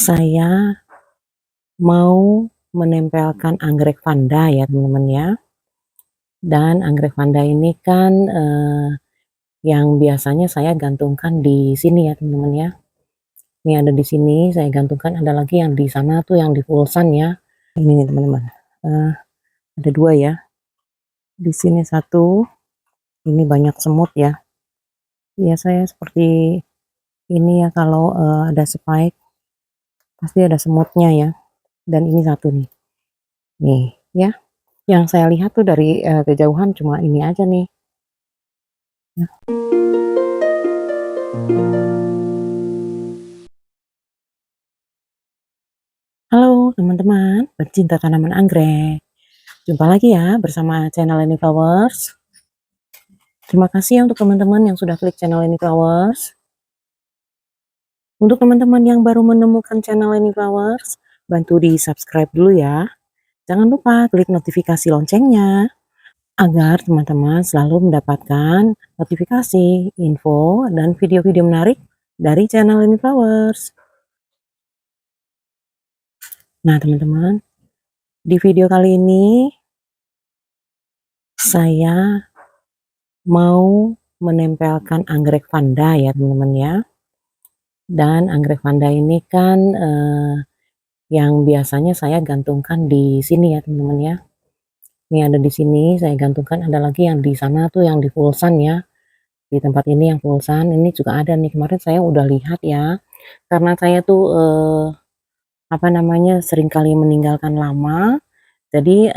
Saya mau menempelkan anggrek vanda ya teman-teman ya. Dan anggrek vanda ini kan yang biasanya saya gantungkan di sini ya teman-teman ya. Ini ada di sini saya gantungkan, ada lagi yang di sana tuh yang di pulsan ya. Ini nih teman-teman. Ada dua ya. Di sini satu. Ini banyak semut ya. Ya saya seperti ini ya, kalau ada spike pasti ada semutnya ya. Dan ini satu nih. Nih ya. Yang saya lihat tuh dari kejauhan cuma ini aja nih. Ya. Halo teman-teman pencinta tanaman anggrek. Jumpa lagi ya bersama channel Leni Flowers. Terima kasih ya untuk teman-teman yang sudah klik channel Leni Flowers. Untuk teman-teman yang baru menemukan channel Leni Flowers, bantu di subscribe dulu ya. Jangan lupa klik notifikasi loncengnya agar teman-teman selalu mendapatkan notifikasi, info, dan video-video menarik dari channel Leni Flowers. Nah teman-teman, di video kali ini saya mau menempelkan anggrek vanda ya teman-teman ya. Dan anggrek vanda ini kan yang biasanya saya gantungkan di sini ya teman-teman ya. Ini ada di sini saya gantungkan, ada lagi yang di sana tuh yang di pulsan ya. Di tempat ini yang pulsan, ini juga ada nih, kemarin saya udah lihat ya. Karena saya tuh apa namanya, seringkali meninggalkan lama. Jadi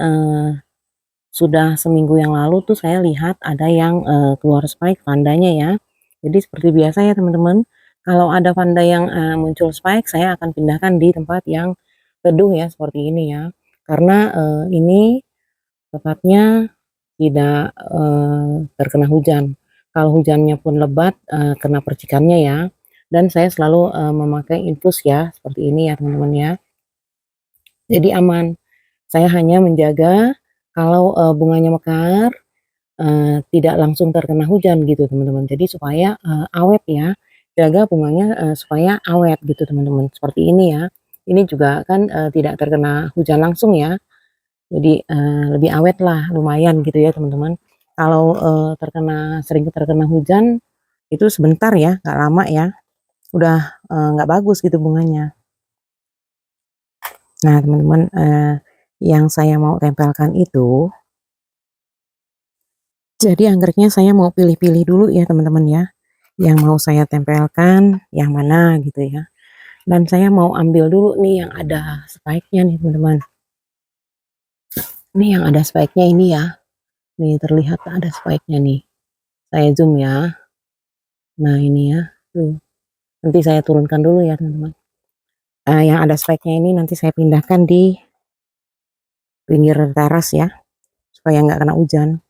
sudah seminggu yang lalu tuh saya lihat ada yang keluar spike vandanya ya. Jadi seperti biasa ya teman-teman, kalau ada vanda yang muncul spike, saya akan pindahkan di tempat yang teduh ya seperti ini ya. Karena ini tepatnya tidak terkena hujan. Kalau hujannya pun lebat, kena percikannya ya. Dan saya selalu memakai infus ya seperti ini ya teman-teman ya. Jadi aman. Saya hanya menjaga kalau bunganya mekar, tidak langsung terkena hujan gitu teman-teman. Jadi supaya awet ya, jaga bunganya supaya awet gitu teman-teman. Seperti ini ya. Ini juga kan tidak terkena hujan langsung ya. Jadi lebih awet lah, lumayan gitu ya teman-teman. Kalau sering terkena hujan itu sebentar ya, nggak lama ya. Udah nggak bagus gitu bunganya. Nah teman-teman, yang saya mau tempelkan itu, jadi anggreknya saya mau pilih-pilih dulu ya teman-teman ya. Yang mau saya tempelkan yang mana gitu ya. Dan saya mau ambil dulu nih yang ada spike-nya nih teman-teman. Ini yang ada spike-nya ini ya. Nih terlihat ada spike-nya nih. Saya zoom ya. Nah ini ya. Tuh. Nanti saya turunkan dulu ya teman-teman. Yang ada spike-nya ini nanti saya pindahkan di pinggir teras ya. Supaya nggak kena hujan.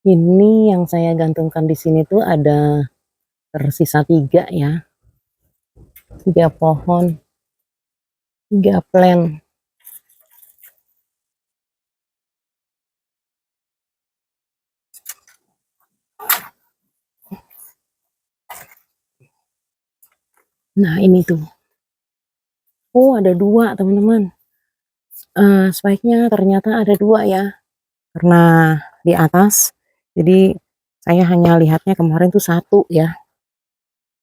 Ini yang saya gantungkan di sini tuh ada tersisa 3 ya. 3 pohon. 3 plant. Nah ini tuh. Oh ada 2 teman-teman. Spike-nya ternyata ada 2 ya. Karena di atas. Jadi saya hanya lihatnya kemarin tuh 1 ya.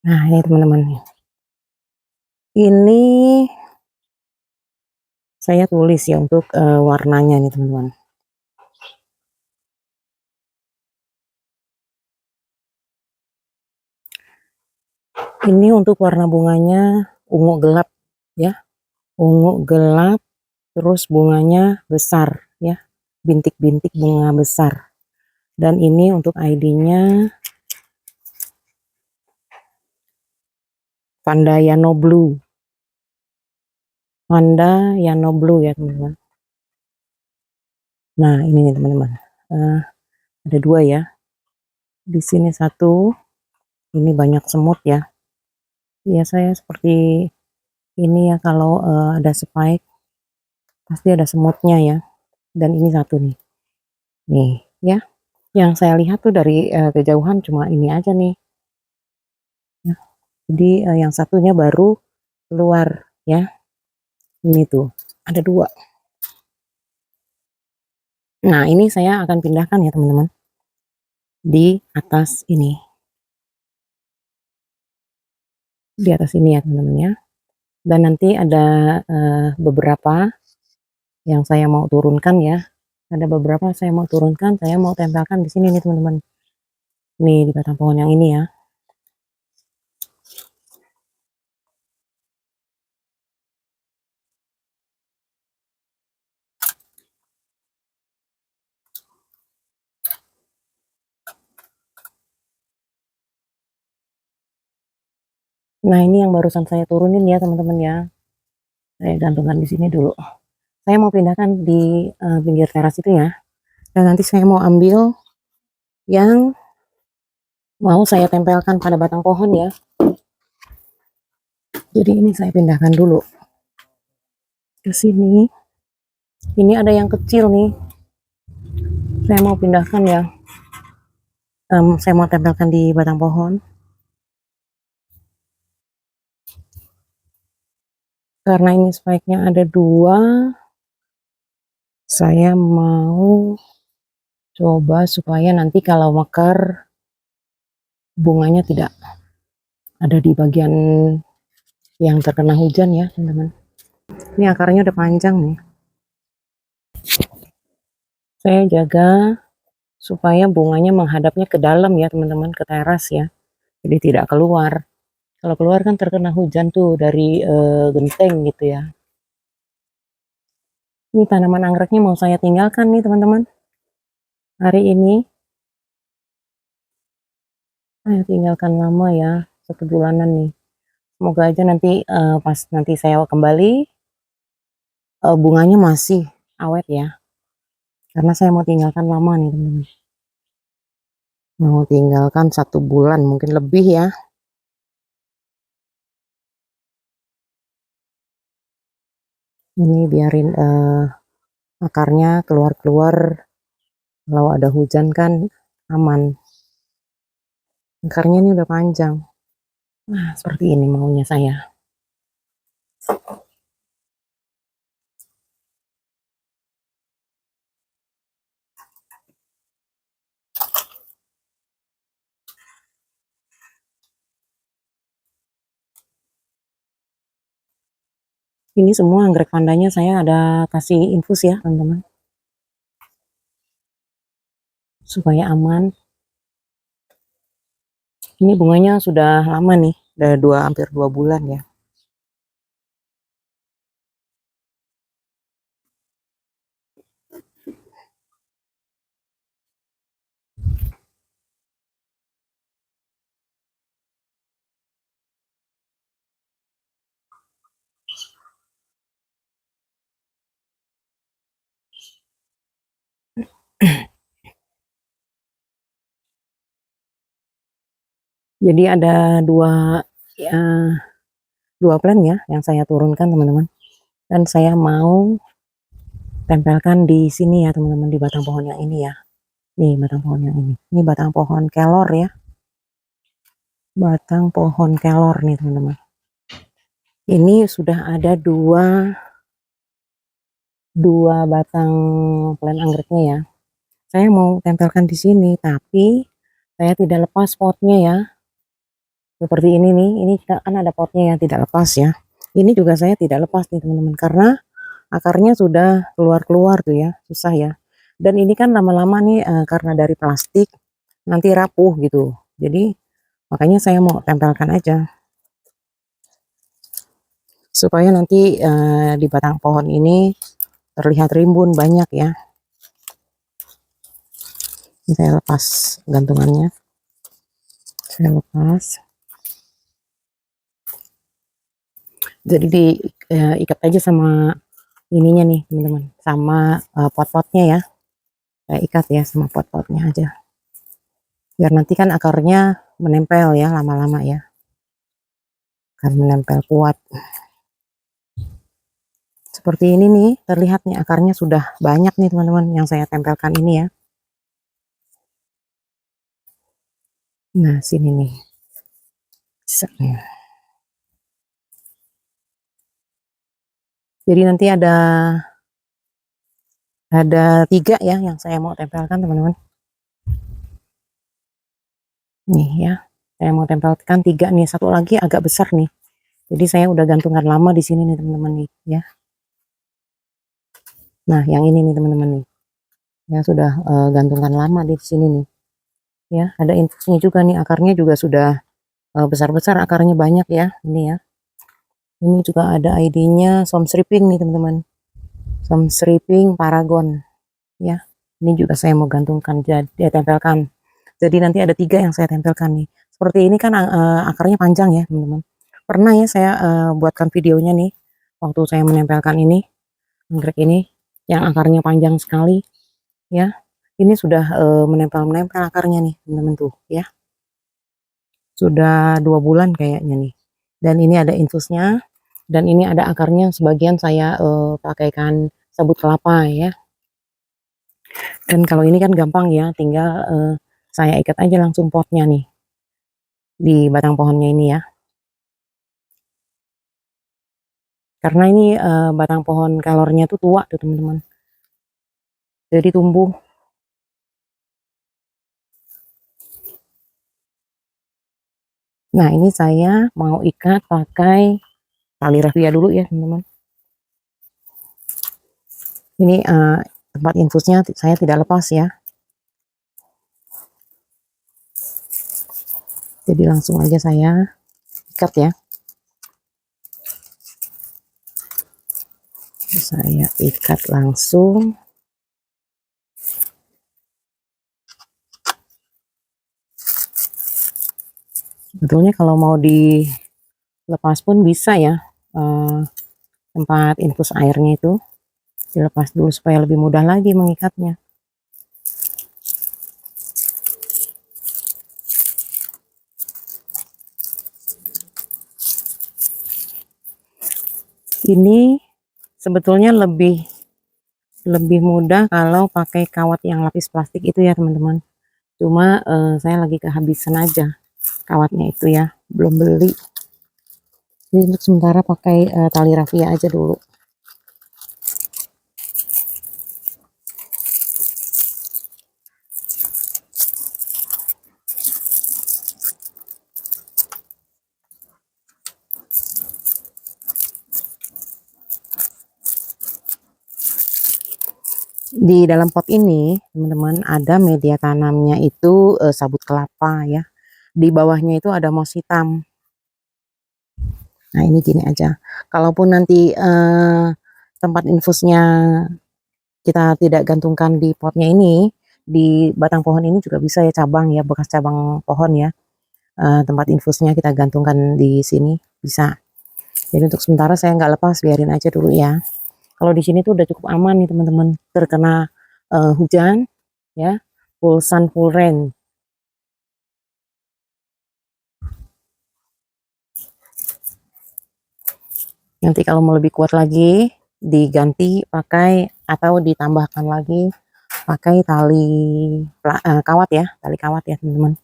Nah ini teman-teman. Ini saya tulis ya untuk warnanya nih teman-teman. Ini untuk warna bunganya ungu gelap ya. Ungu gelap, terus bunganya besar ya. Bintik-bintik bunga besar. Dan ini untuk ID-nya Vanda Yano Blue. Vanda Yano Blue ya teman-teman. Nah ini nih teman-teman. Ada 2 ya. Di sini 1. Ini banyak semut ya. Ya saya seperti Ini ya kalau ada spike pasti ada semutnya ya. Dan ini satu nih. Nih ya. Yang saya lihat tuh dari kejauhan cuma ini aja nih. Ya. Jadi yang satunya baru keluar ya. Ini tuh ada dua. Nah ini saya akan pindahkan ya teman-teman. Di atas ini. Di atas ini ya teman-teman ya. Dan nanti ada beberapa yang saya mau turunkan ya. Ada beberapa saya mau turunkan, saya mau tempelkan di sini nih teman-teman. Nih di batang pohon yang ini ya. Nah ini yang barusan saya turunin ya teman-teman ya. Saya gantungkan di sini dulu. Saya mau pindahkan di pinggir teras itu ya. Dan nanti saya mau ambil yang mau saya tempelkan pada batang pohon ya. Jadi ini saya pindahkan dulu ke sini. Ini ada yang kecil nih. Saya mau pindahkan ya. Saya mau tempelkan di batang pohon. Karena ini spike-nya ada dua, saya mau coba supaya nanti kalau mekar bunganya tidak ada di bagian yang terkena hujan ya teman-teman. Ini akarnya udah panjang nih. Saya jaga supaya bunganya menghadapnya ke dalam ya teman-teman, ke teras ya. Jadi tidak keluar. Kalau keluar kan terkena hujan tuh dari genteng gitu ya. Ini tanaman anggreknya mau saya tinggalkan nih teman-teman. Hari ini saya tinggalkan lama ya, 1 bulanan nih. Semoga aja nanti pas nanti saya kembali bunganya masih awet ya. Karena saya mau tinggalkan lama nih teman-teman. Mau tinggalkan 1 bulan mungkin lebih ya. Ini biarin akarnya keluar-keluar. Kalau ada hujan kan aman. Akarnya ini udah panjang. Nah seperti ini maunya saya. Ini semua anggrek pandanya saya ada kasih infus ya teman-teman. Supaya aman. Ini bunganya sudah lama nih. Udah hampir 2 bulan ya. Jadi ada ya, dua plan ya yang saya turunkan teman-teman. Dan saya mau tempelkan di sini ya teman-teman, di batang pohon yang ini ya. Nih batang pohon yang ini. Ini batang pohon kelor ya. Batang pohon kelor nih teman-teman. Ini sudah ada dua batang plant anggreknya ya. Saya mau tempelkan di sini, tapi saya tidak lepas potnya ya. Seperti ini nih, ini kan ada potnya yang tidak lepas ya. Ini juga saya tidak lepas nih teman-teman, karena akarnya sudah keluar-keluar tuh ya, susah ya. Dan ini kan lama-lama nih karena dari plastik nanti rapuh gitu. Jadi makanya saya mau tempelkan aja. Supaya nanti di batang pohon ini terlihat rimbun banyak ya. Ini saya lepas gantungannya. Saya lepas. Jadi diikat aja sama ininya nih teman-teman, sama pot-potnya ya. Saya ikat ya sama pot-potnya aja. Biar nanti kan akarnya menempel ya lama-lama ya. Akan menempel kuat. Seperti ini nih, terlihat nih akarnya sudah banyak nih teman-teman yang saya tempelkan ini ya. Nah, sini nih. Jadi nanti ada 3 ya yang saya mau tempelkan teman-teman. Nih ya, saya mau tempelkan 3 nih, satu lagi agak besar nih. Jadi saya udah gantungan lama di sini nih teman-teman nih ya. Nah, yang ini nih teman-teman nih. Ya sudah gantungan lama di sini nih. Ya, ada infusnya juga nih, akarnya juga sudah besar-besar, akarnya banyak ya. Ini ya. Ini juga ada ID-nya Som Stripping nih teman-teman. Som Stripping Paragon ya. Ini juga saya mau gantungkan, jadi tempelkan. Jadi nanti ada 3 yang saya tempelkan nih. Seperti ini kan akarnya panjang ya teman-teman. Pernah ya saya buatkan videonya nih waktu saya menempelkan ini anggrek ini yang akarnya panjang sekali ya. Ini sudah menempel-menempel akarnya nih teman-teman tuh ya. Sudah 2 bulan kayaknya nih. Dan ini ada infusnya dan ini ada akarnya, sebagian saya pakaikan sabut kelapa ya. Dan kalau ini kan gampang ya, tinggal saya ikat aja langsung potnya nih di batang pohonnya ini ya. Karena ini batang pohon kelornya tuh tua tuh teman-teman. Jadi tumbuh. Nah, ini saya mau ikat pakai tali rafia dulu ya teman-teman. Ini tempat infusnya saya tidak lepas ya. Jadi langsung aja saya ikat ya. Saya ikat langsung. Sebetulnya kalau mau dilepas pun bisa ya, tempat infus airnya itu dilepas dulu supaya lebih mudah lagi mengikatnya. Ini sebetulnya lebih mudah kalau pakai kawat yang lapis plastik itu ya teman-teman. Cuma saya lagi kehabisan aja kawatnya itu ya, belum beli. Jadi untuk sementara pakai tali rafia aja dulu. Di dalam pot ini teman-teman ada media tanamnya itu sabut kelapa ya. Di bawahnya itu ada moss hitam. Nah, ini gini aja. Kalaupun nanti tempat infusnya kita tidak gantungkan di potnya ini, di batang pohon ini juga bisa ya, cabang ya, bekas cabang pohon ya. Tempat infusnya kita gantungkan di sini bisa. Jadi untuk sementara saya nggak lepas, biarin aja dulu ya. Kalau di sini tuh udah cukup aman nih teman-teman, terkena hujan ya, full sun full rain. Nanti kalau mau lebih kuat lagi diganti pakai atau ditambahkan lagi pakai tali kawat ya, tali kawat ya teman-teman.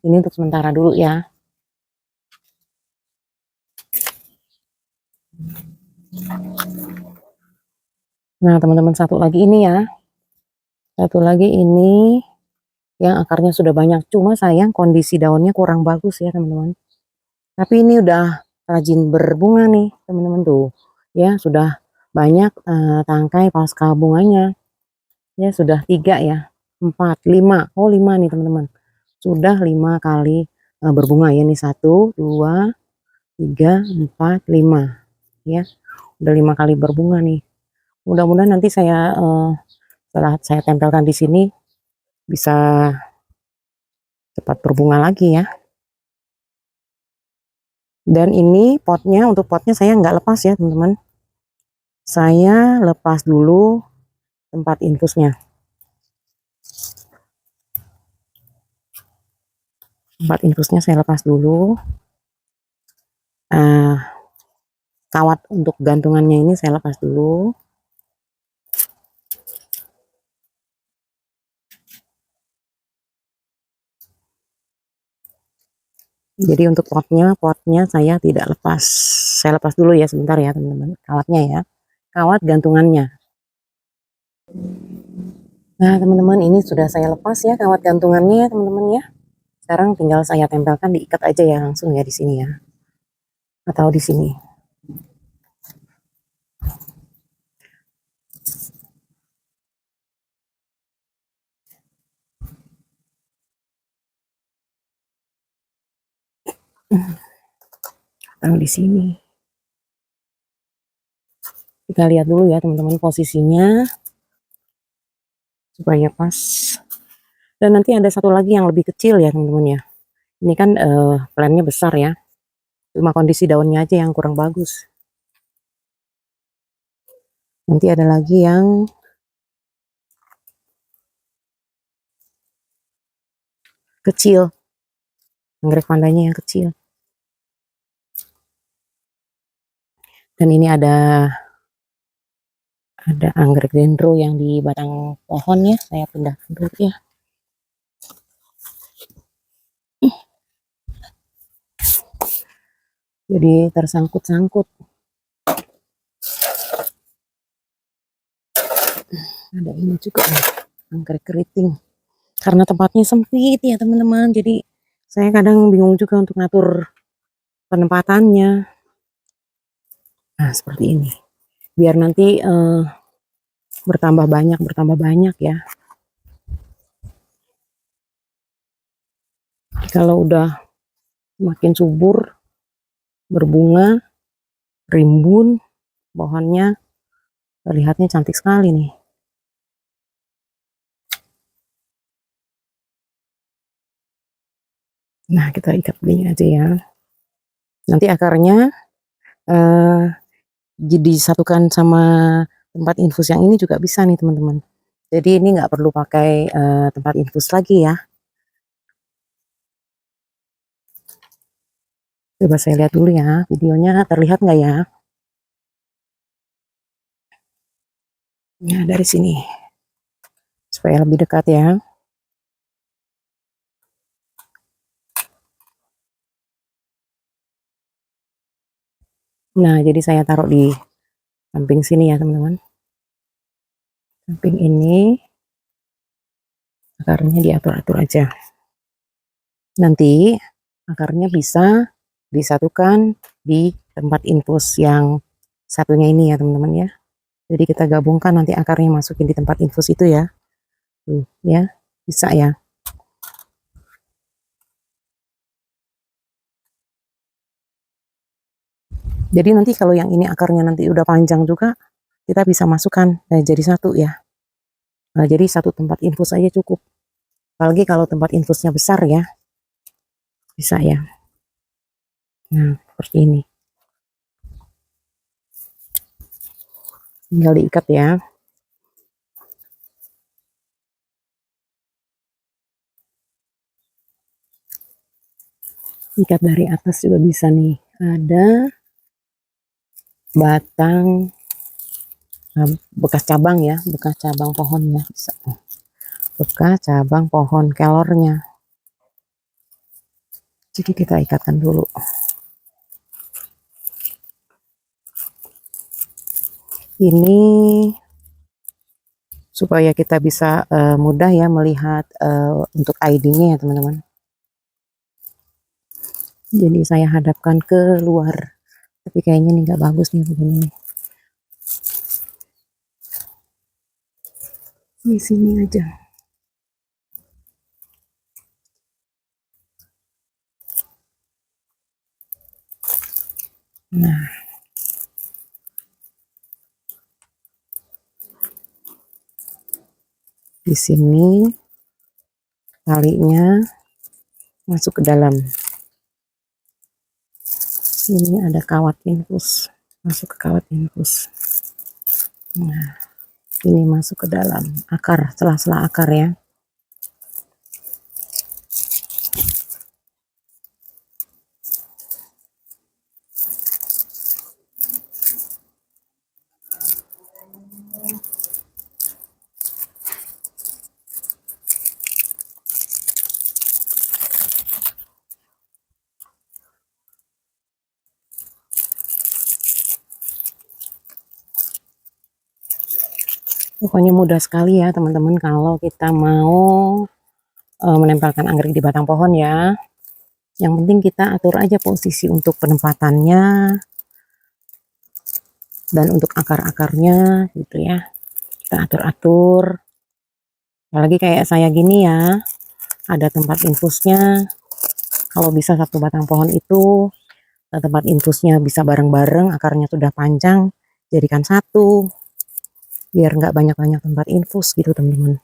Ini untuk sementara dulu ya. Nah teman-teman, satu lagi ini ya, satu lagi ini yang akarnya sudah banyak, cuma sayang kondisi daunnya kurang bagus ya teman-teman. Tapi ini udah rajin berbunga nih teman-teman tuh ya, sudah banyak tangkai pasca bunganya ya, sudah 3 ya, 4, 5, oh 5 nih teman-teman, sudah 5 kali berbunga ya, nih 1, 2, 3, 4, 5 ya, udah 5 kali berbunga nih. Mudah-mudahan nanti saya setelah saya tempelkan di sini bisa cepat berbunga lagi ya. Dan ini potnya, untuk potnya saya nggak lepas ya teman-teman, saya lepas dulu tempat infusnya. Tempat infusnya saya lepas dulu. kawat untuk gantungannya ini saya lepas dulu. Jadi untuk potnya saya tidak lepas. Saya lepas dulu ya sebentar ya teman-teman. Kawatnya ya. Kawat gantungannya. Nah teman-teman, ini sudah saya lepas ya kawat gantungannya ya teman-teman ya. Sekarang tinggal saya tempelkan, diikat aja ya langsung ya di sini ya. Atau di sini. Atau di sini. Kita lihat dulu ya teman-teman posisinya supaya pas. Dan nanti ada satu lagi yang lebih kecil ya teman-teman ya. Ini kan plannya besar ya. Cuma kondisi daunnya aja yang kurang bagus. Nanti ada lagi yang kecil. Anggrek vandanya yang kecil. Dan ini ada anggrek dendro yang di batang pohon ya. Saya pindahkan dulu ya. Jadi tersangkut-sangkut. Ada ini juga nih, anggrek keriting. Karena tempatnya sempit ya teman-teman. Jadi saya kadang bingung juga untuk ngatur penempatannya. Nah seperti ini. Biar nanti bertambah banyak ya. Kalau udah makin subur, berbunga, rimbun, pohonnya terlihatnya cantik sekali nih. Nah kita ikat begini aja ya. Nanti akarnya disatukan sama tempat infus yang ini juga bisa nih teman-teman. Jadi ini nggak perlu pakai tempat infus lagi ya. Coba saya lihat dulu ya, videonya terlihat nggak ya? Nah dari sini, supaya lebih dekat ya. Nah jadi saya taruh di samping sini ya teman-teman. Samping ini, akarnya diatur-atur aja. Nanti akarnya bisa disatukan di tempat infus yang satunya ini ya teman-teman ya. Jadi kita gabungkan, nanti akarnya masukin di tempat infus itu ya. Tuh, ya, bisa ya. Jadi nanti kalau yang ini akarnya nanti udah panjang juga, kita bisa masukkan jadi satu ya. Nah, jadi satu tempat infus aja cukup. Apalagi kalau tempat infusnya besar ya, bisa ya. Nah, seperti ini. Tinggal diikat ya. Ikat dari atas juga bisa nih. Ada batang bekas cabang ya, bekas cabang pohonnya. Bekas cabang pohon kelornya. Jadi kita ikatkan dulu. Ini supaya kita bisa mudah ya melihat untuk ID-nya ya teman-teman. Jadi saya hadapkan ke luar, tapi kayaknya ini nggak bagus nih begini nih. Di sini aja. Nah, di sini talinya masuk ke dalam. Ini ada kawat infus, masuk ke kawat infus. Nah, ini masuk ke dalam akar, sela-sela akar ya. Pokoknya mudah sekali ya teman-teman kalau kita mau menempelkan anggrek di batang pohon ya. Yang penting kita atur aja posisi untuk penempatannya dan untuk akar-akarnya gitu ya. Kita atur-atur. Apalagi kayak saya gini ya, ada tempat infusnya. Kalau bisa satu batang pohon itu tempat infusnya bisa bareng-bareng, akarnya sudah panjang, jadikan satu. Biar nggak banyak-banyak tempat infus gitu teman-teman.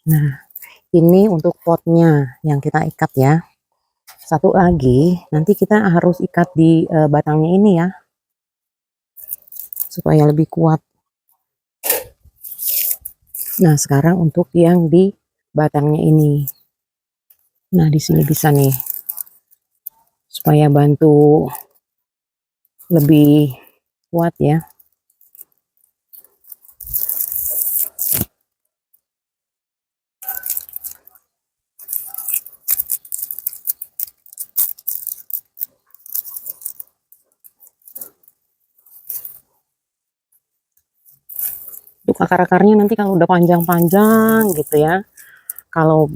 Nah, ini untuk potnya yang kita ikat ya. Satu lagi, nanti kita harus ikat di batangnya ini ya, supaya lebih kuat. Nah, sekarang untuk yang di batangnya ini. Nah, di sini bisa nih, supaya bantu lebih kuat ya. Untuk akar-akarnya nanti kalau udah panjang-panjang gitu ya, kalau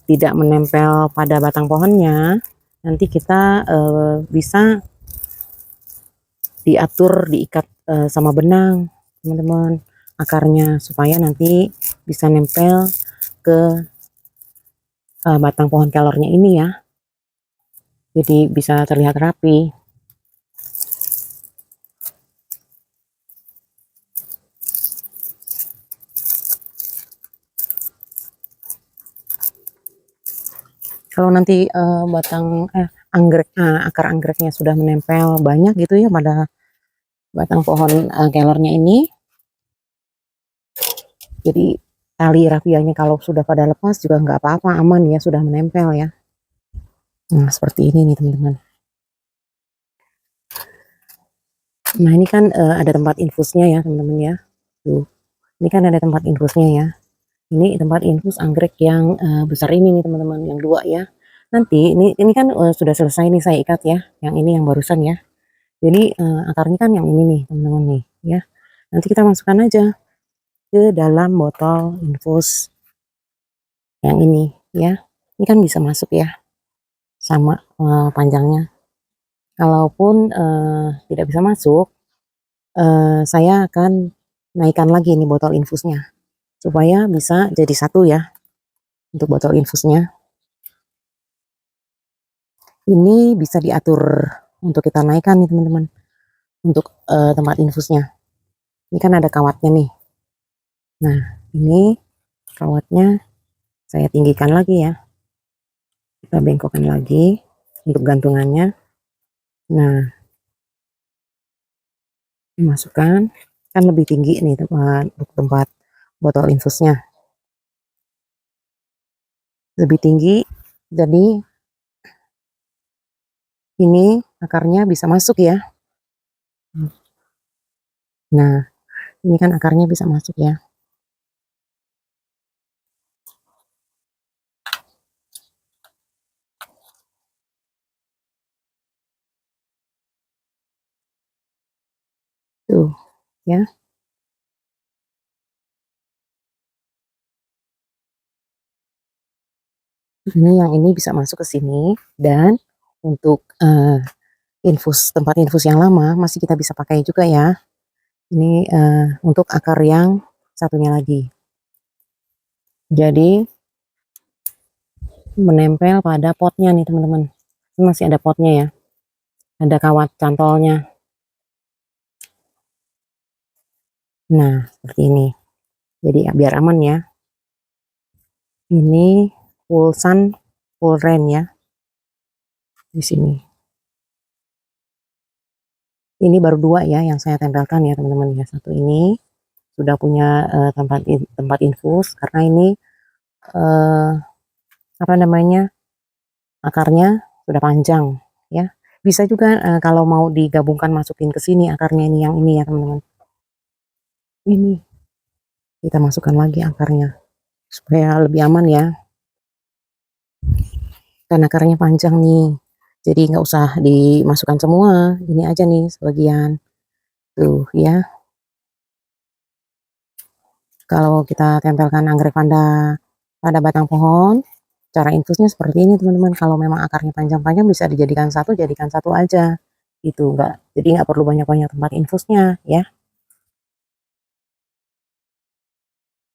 tidak menempel pada batang pohonnya, nanti kita bisa diatur, diikat sama benang teman-teman akarnya, supaya nanti bisa nempel ke batang pohon kelornya ini ya, jadi bisa terlihat rapi. Kalau nanti anggrek, akar anggreknya sudah menempel banyak gitu ya pada batang pohon kelornya ini, jadi tali rafianya kalau sudah pada lepas juga nggak apa-apa, aman ya, sudah menempel ya. Nah, seperti ini nih teman-teman. Nah, ini kan ada tempat infusnya ya teman-teman ya. Tuh, ini kan ada tempat infusnya ya. Ini tempat infus anggrek yang besar ini nih teman-teman, yang dua ya. Nanti ini kan sudah selesai nih saya ikat ya, yang ini yang barusan ya. Jadi akarnya kan yang ini nih teman-teman nih ya. Nanti kita masukkan aja ke dalam botol infus yang ini ya. Ini kan bisa masuk ya, sama panjangnya. Kalaupun tidak bisa masuk, saya akan naikkan lagi nih botol infusnya, supaya bisa jadi satu ya untuk botol infusnya. Ini bisa diatur untuk kita naikkan nih teman-teman, untuk tempat infusnya. Ini kan ada kawatnya nih. Nah, ini kawatnya saya tinggikan lagi ya. Kita bengkokkan lagi untuk gantungannya. Nah, dimasukkan, kan lebih tinggi nih untuk tempat botol infusnya. Lebih tinggi, jadi ini akarnya bisa masuk ya. Nah, ini kan akarnya bisa masuk ya. Tuh, ya. Ini yang ini bisa masuk ke sini, dan untuk tempat infus yang lama masih kita bisa pakai juga ya. Ini untuk akar yang satunya lagi. Jadi menempel pada potnya nih teman-teman. Masih ada potnya ya. Ada kawat cantolnya. Nah, seperti ini. Jadi biar aman ya. Ini full sun, full rain ya. Di sini. Ini baru dua ya yang saya tempelkan ya teman-teman ya. Satu ini sudah punya tempat infus, karena ini apa namanya, akarnya sudah panjang ya. Bisa juga kalau mau digabungkan masukin ke sini akarnya, ini yang ini ya teman-teman. Ini kita masukkan lagi akarnya supaya lebih aman ya. Karena akarnya panjang nih. Jadi nggak usah dimasukkan semua, ini aja nih sebagian. Tuh ya, kalau kita tempelkan anggrek panda pada batang pohon, cara infusnya seperti ini teman-teman. Kalau memang akarnya panjang-panjang bisa dijadikan satu, jadikan satu aja. Gitu, jadi nggak perlu banyak-banyak tempat infusnya ya.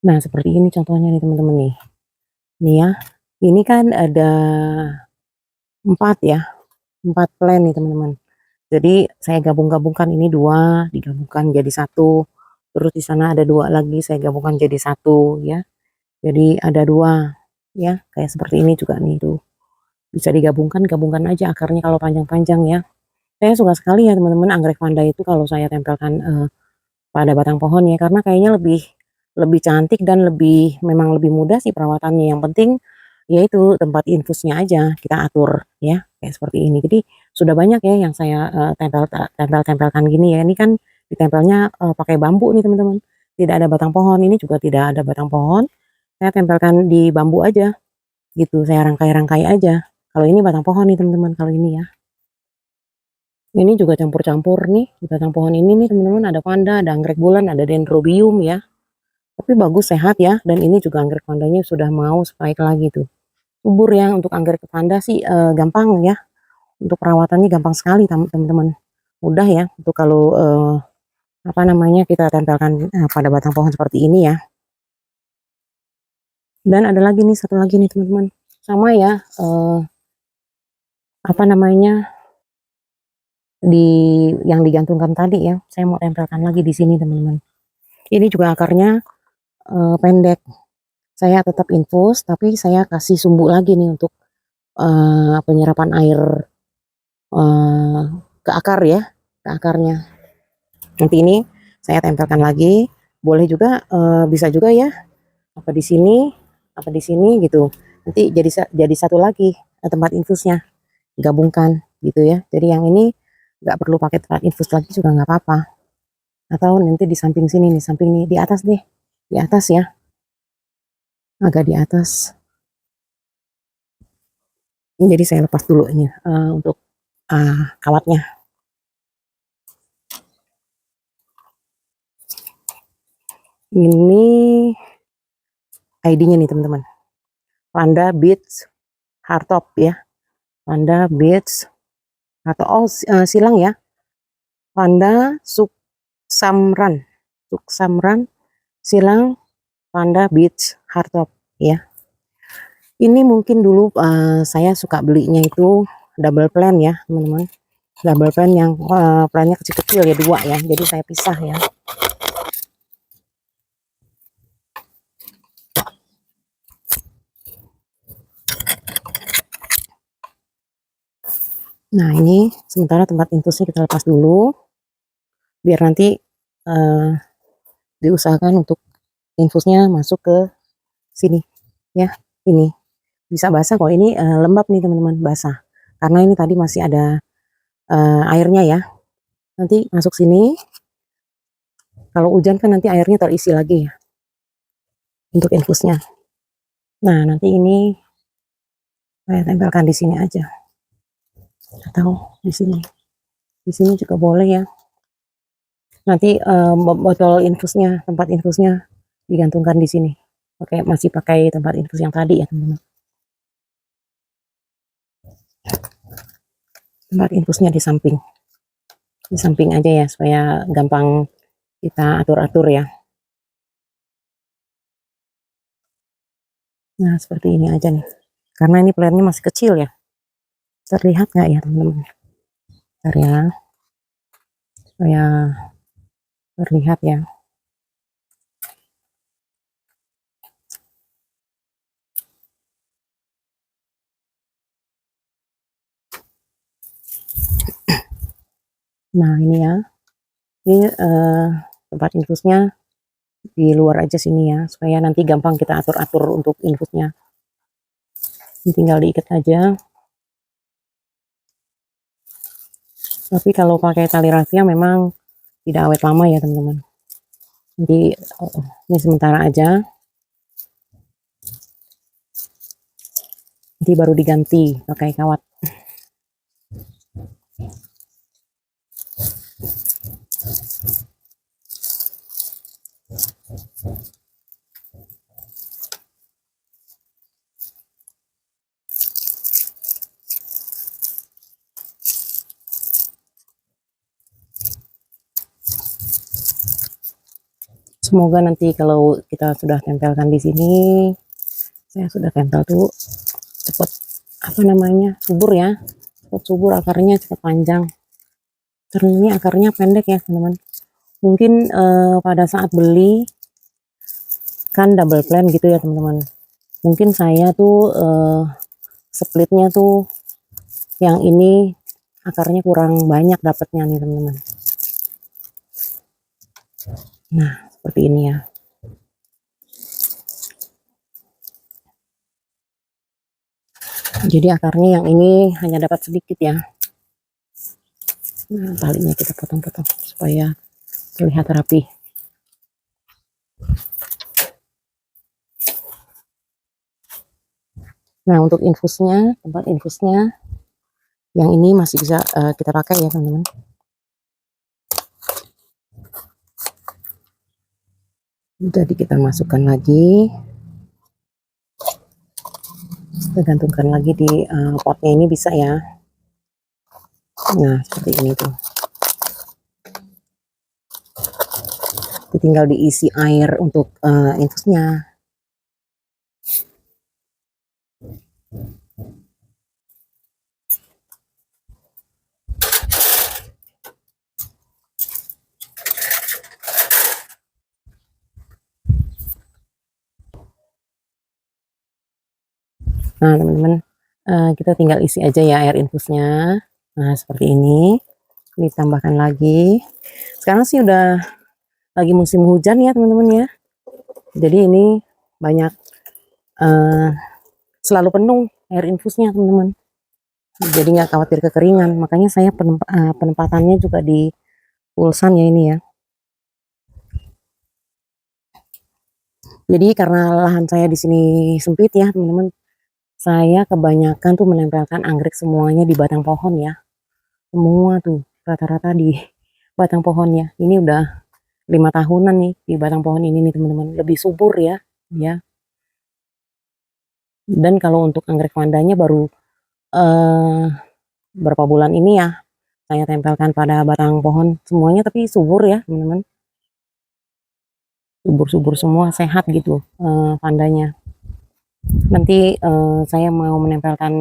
Nah, seperti ini contohnya nih teman-teman nih. Nih ya, ini kan ada 4 ya, 4 plan nih teman-teman. Jadi saya gabung-gabungkan ini 2 digabungkan jadi satu, terus di sana ada 2 lagi saya gabungkan jadi satu ya. Jadi ada 2 ya, kayak seperti ini juga nih tuh. Bisa digabungkan, gabungkan aja akarnya kalau panjang-panjang ya. Saya suka sekali ya teman-teman anggrek panda itu kalau saya tempelkan pada batang pohon ya, karena kayaknya lebih lebih cantik dan memang lebih mudah sih perawatannya. Yang penting yaitu tempat infusnya aja kita atur ya, kayak seperti ini. Jadi sudah banyak ya yang saya tempel-tempelkan gini ya. Ini kan ditempelnya pakai bambu nih teman-teman. Tidak ada batang pohon, ini juga tidak ada batang pohon. Saya tempelkan di bambu aja gitu, saya rangkai-rangkai aja. Kalau ini batang pohon nih teman-teman, kalau ini ya. Ini juga campur-campur nih, di batang pohon ini nih teman-teman ada panda, ada anggrek bulan, ada dendrobium ya. Tapi bagus, sehat ya, dan ini juga anggrek pandanya sudah mau spike lagi tuh. Subur ya, untuk anggrek panda sih gampang ya, untuk perawatannya gampang sekali teman-teman. Mudah ya, untuk kalau apa namanya kita tempelkan pada batang pohon seperti ini ya. Dan ada lagi nih, satu lagi nih teman-teman. Sama ya, apa namanya, yang digantungkan tadi ya. Saya mau tempelkan lagi di sini teman-teman. Ini juga akarnya pendek. Saya tetap infus, tapi saya kasih sumbu lagi nih untuk penyerapan air eh, ke akar ya, ke akarnya. Nanti ini saya tempelkan lagi. Boleh juga, bisa juga ya, apa di sini, apa di sini gitu. Nanti jadi satu lagi tempat infusnya, gabungkan gitu ya. Jadi yang ini nggak perlu pakai tempat infus lagi juga nggak apa-apa. Atau nanti di samping sini nih, samping nih di atas deh, di atas ya, agak di atas. Jadi saya lepas dulu ini untuk kawatnya. Ini ID-nya nih teman-teman. Panda Beats Hardtop ya. Panda Beats atau silang ya. Panda Suksamran. Suksamran silang Panda Beats Hardtop ya. Ini mungkin dulu saya suka belinya itu double plan ya, teman-teman. Double plan yang plannya kecil-kecil ya, 2 ya. Jadi saya pisah ya. Nah, ini sementara tempat infusnya kita lepas dulu, biar nanti diusahakan untuk infusnya masuk ke sini ya. Ini bisa basah kok, ini lembab nih teman-teman, basah karena ini tadi masih ada airnya ya. Nanti masuk sini, kalau hujan kan nanti airnya terisi lagi ya untuk infusnya. Nah, nanti ini saya tempelkan di sini aja atau di sini. Di sini juga boleh ya. Nanti botol infusnya, tempat infusnya digantungkan di sini. Masih pakai tempat infus yang tadi ya teman-teman. Tempat infusnya di samping aja ya, supaya gampang kita atur-atur ya. Nah, seperti ini aja nih, karena ini plannya masih kecil ya. Terlihat nggak ya teman-teman? Bentar ya, supaya terlihat ya. Nah, ini ya, ini tempat infusnya di luar aja sini ya, supaya nanti gampang kita atur-atur untuk infusnya. Ini tinggal diikat aja. Tapi kalau pakai tali rafia memang tidak awet lama ya teman-teman. Jadi ini sementara aja. Nanti baru diganti pakai kawat. Semoga nanti kalau kita sudah tempelkan di sini, saya sudah tempel tuh cepat apa namanya subur ya, cepat subur akarnya, cepat panjang. Karena ini akarnya pendek ya teman-teman. Mungkin pada saat beli kan double plant gitu ya teman-teman. Mungkin saya tuh splitnya tuh yang ini akarnya kurang banyak dapatnya nih teman-teman. Nah seperti ini ya. Jadi akarnya yang ini hanya dapat sedikit ya. Nah talinya kita potong-potong supaya terlihat rapi. Nah untuk infusnya, tempat infusnya yang ini masih bisa kita pakai ya teman-teman. Jadi kita masukkan lagi, kita gantungkan lagi di potnya ini bisa ya. Nah seperti ini tuh. Tinggal diisi air untuk infusnya. Nah teman-teman, kita tinggal isi aja ya air infusnya. Nah seperti ini, ditambahkan lagi. Sekarang sih udah lagi musim hujan ya teman-teman ya. Jadi ini banyak selalu penuh air infusnya teman-teman. Jadi nggak khawatir kekeringan. Makanya saya penempatannya juga di pulsan ya ini ya. Jadi karena lahan saya di sini sempit ya teman-teman, saya kebanyakan tuh menempelkan anggrek semuanya di batang pohon ya. Semua tuh rata-rata di batang pohonnya. Ini udah 5 tahunan nih di batang pohon ini nih teman-teman. Lebih subur ya, ya. Dan kalau untuk anggrek vandanya baru berapa bulan ini ya saya tempelkan pada batang pohon semuanya, tapi subur ya teman-teman. Subur-subur semua, sehat gitu vandanya. Nanti saya mau menempelkan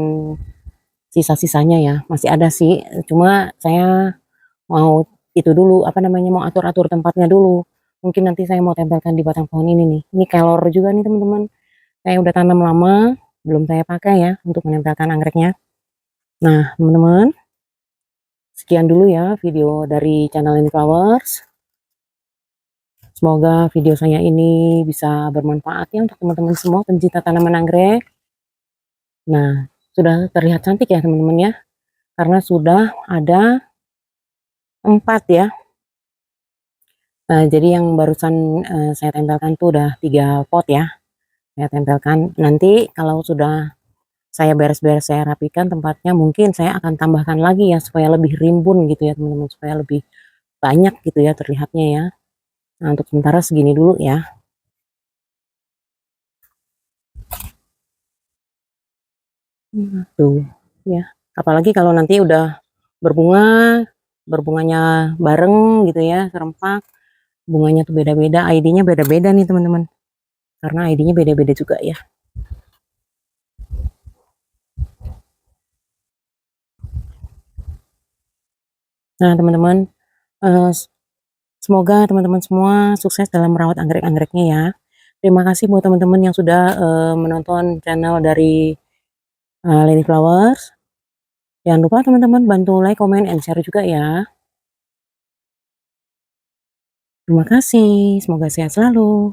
sisa-sisanya ya, masih ada sih, cuma saya mau itu dulu apa namanya, mau atur-atur tempatnya dulu. Mungkin nanti saya mau tempelkan di batang pohon ini nih. Ini kelor juga nih teman-teman, saya udah tanam lama, belum saya pakai ya untuk menempelkan anggreknya. Nah teman-teman, sekian dulu ya video dari channel Leni Flowers. Semoga video saya ini bisa bermanfaat ya untuk teman-teman semua pencinta tanaman anggrek. Nah sudah terlihat cantik ya teman-teman ya, karena sudah ada 4 ya. Jadi yang barusan saya tempelkan tuh udah 3 pot ya. Saya tempelkan. Nanti kalau sudah saya beres-beres, saya rapikan tempatnya, mungkin saya akan tambahkan lagi ya supaya lebih rimbun gitu ya teman-teman, supaya lebih banyak gitu ya terlihatnya ya. Nah untuk sementara segini dulu ya. Tuh ya. Apalagi kalau nanti udah berbunga, berbunganya bareng gitu ya, serempak. Bunganya tuh beda-beda, ID-nya beda-beda nih teman-teman. Karena ID-nya beda-beda juga ya. Nah teman-teman, semoga teman-teman semua sukses dalam merawat anggrek-anggreknya ya. Terima kasih buat teman-teman yang sudah menonton channel dari Leni Flowers. Jangan lupa teman-teman bantu like, comment, and share juga ya. Terima kasih, semoga sehat selalu.